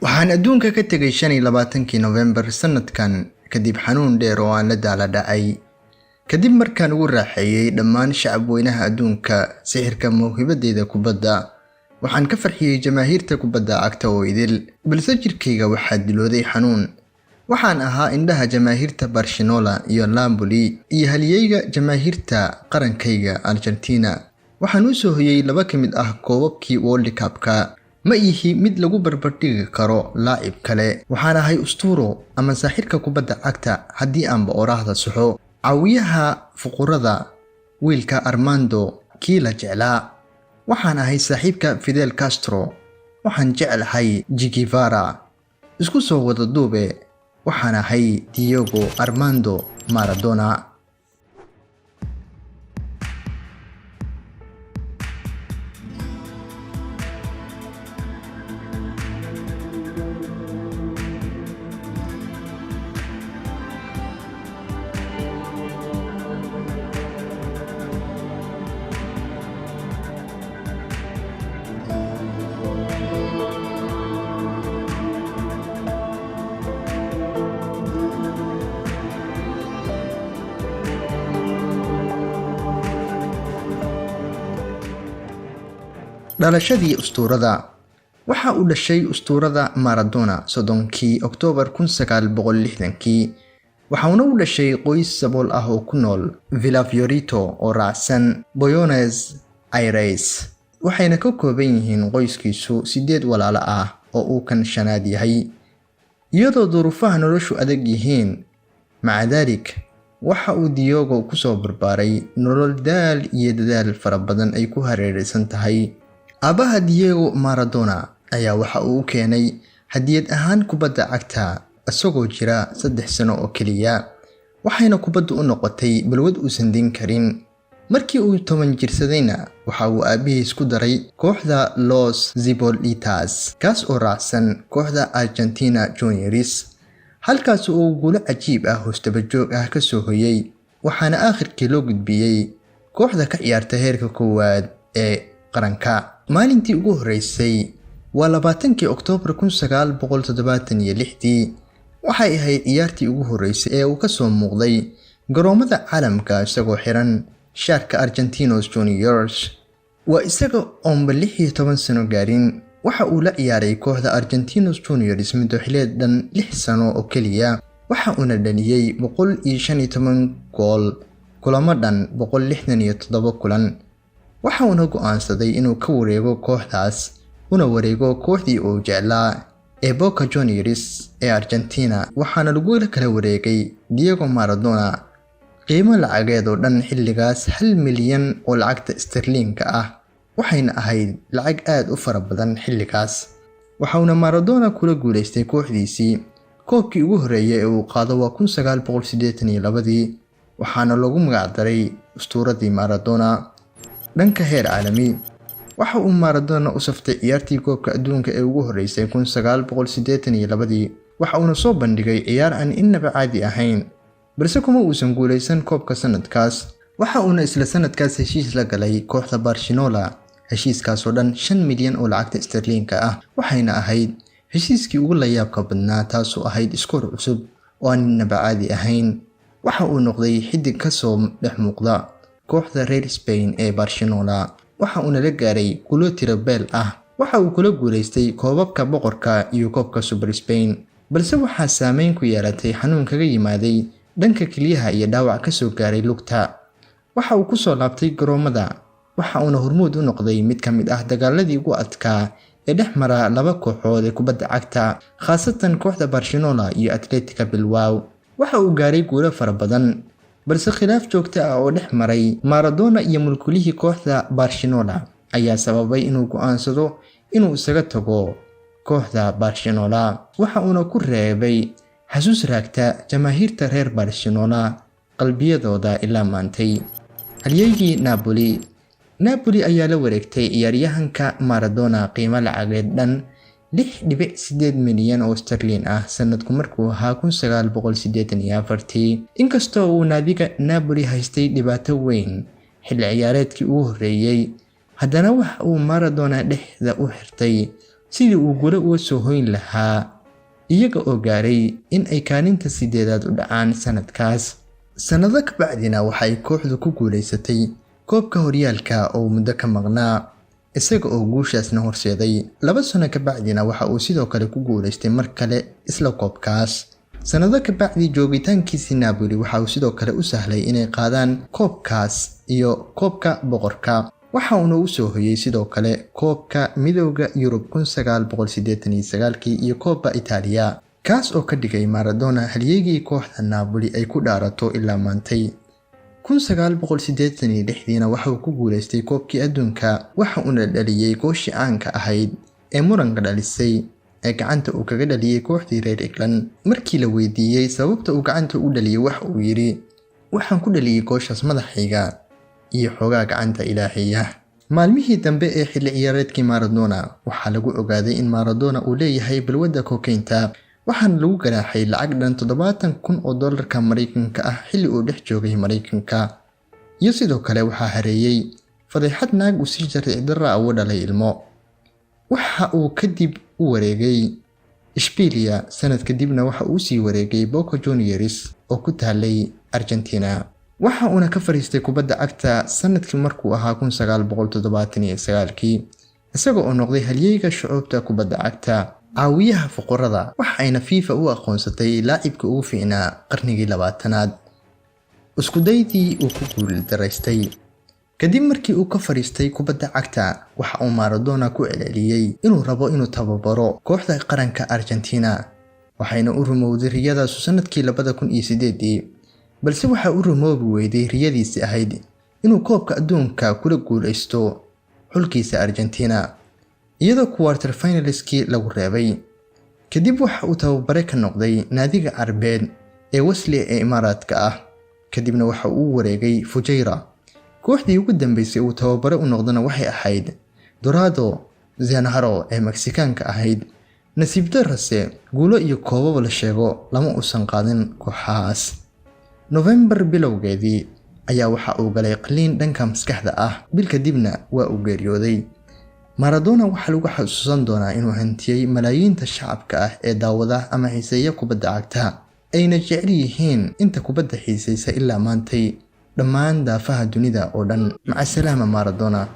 waxaan adduunka ka tegay 25 November sanadkan kadib xanuun dheer oo aan la daala dhacay kadib markaan ugu raaxeeyay dhammaan shacab weynaha adduunka sixirka mawhibadeeda kubadda waxaan ka farxiyay jamaahiirta kubadda cagta oo idil balse jirkeyga waxaa dilooday xanuun waxaan ahaa indhaha jamaahiirta Barcelona iyo Napoli iyo haliyeyga jamaahiirta qarankayga Argentina waxaan u soo hoyay laba ka mid ah koobabkii World Cup-ka ma ihi mid lagu barbardhigi karo laacib kale waxaan ahay ustuuro ama saaxirka kubadda cagta haddii aan oraahda saxo caawiyaha fuqurada wiilka Armando kii la jeclaa waxaan ahay saaxiibka Fidel Castro waxaan jeclahay Che Guevara isku soo wada duube waxaan ahay Diego Armando Maradona dhalashadii ustuurada waxa uu dhashay ustuurada Maradona 30 Oktoobar 1960 waxaana uu dhashay qoys sabool ah oo ku nool Villa Fiorito oo raacsan Buenos Aires waxayna ka kooban yihiin qoyskiisu 8 walaalo ah oo uu kan shanaad yahay iyadoo duruufaha noloshu adag yihiin macadalik waxa uu Diego ku soo barbaaray nolol daal iyo dadaal fara badan ay ku hareeraysan tahay abaha Diego Maradona ayaa waxa uu keenay hadiyad ahaan kubadda cagta asagoo jira 3 sano oo kaliya waxayna kubaddu u noqotay balwad uusan din karin markii uu 10 jirsadayna waxa uu aabihiis ku daray kooxda Los Zipolitas kaas oo raacsan kooxda Argentina Juniors halkaas oo guulo cajiib ah hoostaba joog ah ka soo hoyay waxaana aakhirkii loo gudbiyay kooxda ka ciyaarta heerka koowaad ee qaranka maalintii ugu horeysay waa 20 Oktoobar 1976 waxay ahayd ciyaartii ugu horeysay ee uu ka soo muuqday garoomada caalamka isagoo xiran shaarka Argentinos Juniors waa isaga oo 16 sano gaarin waxa uu la ciyaaray kooxda Argentinos Juniors muddo xileed dhan 6 sano oo kaliya waxa uu dhaliyay 115 gool kulamo dhan 167 kulan waxa uu go'aansaday inuu ka wareego kooxdaas una wareego kooxdii uu jeclaa ee Boca Juniors ee Argentina waxaana lagu kala wareegay Diego Maradona qiimo lacageed oo dhan xilligaas 1 milyan oo lacagta sterling-ka ah waxayna ahayd lacag aad u fara badan xilligaas waxaana Maradona kula guuleystay kooxdiisii koobkii ugu horeeyay ee uu qaado waa 1982 waxaana lagu magac daray ustuuradii Maradona dhanka heer caalami waxa uu Maradona u saftay ciyaartii koobka adduunka ee ugu horeysay 1982 waxa uu soo bandhigay ciyaar aan inaba caadi ahayn balse kuma uusan guuleysan koobka sanadkaas waxa uu isla sanadkaas heshiis la galay kooxda Barcelona heshiiskaas oo dhan 5 milyan oo lacagta sterling-ka ah waxayna ahayd heshiiskii ugu la yaabka badnaa taas oo ahayd iskoor cusub oo aan inaba caadi ahayn waxa uu noqday xidig ka soo dhex muuqda kooxda reer Spain ee Barcelona waxa uu la gaaray guulo tiro beel ah waxa uu kula guuleystay koobabka boqorka iyo koobka Super Spain balse waxa saameyn ku yeelatay xanuun kaga yimaaday dhanka kaliyaha iyo dhaawac ka soo gaaray lugta waxa uu ku soo laabtay garoomada waxa uu hormuud u noqday mid ka mid ah dagaaladii ugu adkaa ee dhexmara laba kooxood ee kubadda cagta khaasatan kooxda Barcelona iyo Atletico Bilbao waxa uu gaaray guulo fara badan balse khilaaf joogto ah oo dhex maray Maradona iyo mulkulihii kooxda Barcelona ayaa sababay inuu go'aansado inuu isaga tago kooxda Barcelona waxa uu ku reebay xasuus raagta jamaahiirta reer Barcelona qalbiyadooda ilaa maantay halyeygii Napoli ayaa la wareegtay ciyaaryahanka Maradona qiimo lacageed dhan 6.8 milyan oo sterling ah sanadku markuu ahaa 1984 inkastoo uu naadiga Napoli haystay dhibaato weyn xilli ciyaareedkii ugu horeeyay haddana waxa uu Maradona dhexda u xirtay sidii uu guulo uga soo hoyn lahaa, iyaga oo gaaray in ay kaalinta 8aad u dhacaan sanadkaas. Sanado ka bacdina waxay kooxdu ku guuleysatay koobka horyaalka oo muddo ka maqnaa, isaga oo guushaasna horseeday. 2 sano ka bacdina waxa uu sidoo kale ku guuleystay mar kale isla koobkaas. sanado ka bacdi joogitaankiisii Napoli waxa uu sidoo kale u sahlay inay qaadaan koobkaas iyo koobka boqorka. waxa uu u soo hoyay sidoo kale koobka midowga Yurub 1989 iyo Coppa Italia, kaas oo ka dhigay Maradona halyeegii kooxda Napoli ay ku dhaarato ilaa maantay. 1986 waxa uu ku guuleystay koobkii adduunka, waxa uu dhaliyay gooshii caanka ahayd ee muranka dhalisay ee gacanta uu kaga dhaliyay kooxdii reer England. markii la weydiiyay sababta uu gacanta u dhaliyay, waxa uu yiri, waxaan ku dhaliyay gooshaas madaxayga iyo xogaa gacanta Ilaahayah. maalmihii dambe ee xilli ciyaareedkii Maradona waxaa lagu ogaaday in Maradona uu leeyahay balwadda kokaynta, waxaana lagu ganaaxay lacag dhan $70,000 Mareykanka ah xilli uu dhex joogay Mareykanka. iyo sidoo kale waxaa hareeyay fadeexad naag uu si sharci darro ah u dhalay ilmo. waxa uu kadib u wareegay Ishbiiliya, sanad kadibna waxa uu sii wareegay Boca Juniors oo ku taalay Argentina. waxa uuna ka fariistay kubadda cagta sanadkii markuu ahaa 1979, isaga oo noqday halyeeyga shucuubta kubadda cagta, caawiyaha fuqarada, waxayna FIFA u aqoonsatay laacibka ugu fiicnaa qarnigii 20aad. isku daydii uu ku guuldareystay kadib markii uu ka fariistay kubadda cagta, waxa uu Maradona ku celceliyay inuu rabo inuu tababaro kooxda qaranka Argentina, waxayna u rumowday riyadaas sanadkii 2008, balse waxa uu rumoobi weyday riyadiisii ahayd inuu koobka adduunka kula guuleysto xulkiisa Argentina, iyadoo quarter finaliskii lagu reebay. kadib waxa uu tababare ka noqday naadiga Carbeed ee Wesley ee Imaaraadka ah, kadibna waxa uu wareegay Fujairah. kooxdii ugu dambeysay uu tababare u noqdana waxay ahayd Dorado Zanaharo ee Mexicaanka ahayd. nasiib darrase guulo iyo koobab la sheego lama uusan qaadin kooxahaas. November bilowgeedii ayaa waxa uu galay qaliin dhanka maskaxda ah, bil kadibna waa uu geeriyooday. Maradona waxa lagu xasuusan doonaa inuu hantiyay malaayiinta shacabka ah ee daawada ama xiiseeya kubadda cagta, ayna jecel yihiin inta kubadda xiiseysa ilaa maantay dhammaan daafaha dunida oo dhan. Maca salaama Maradona.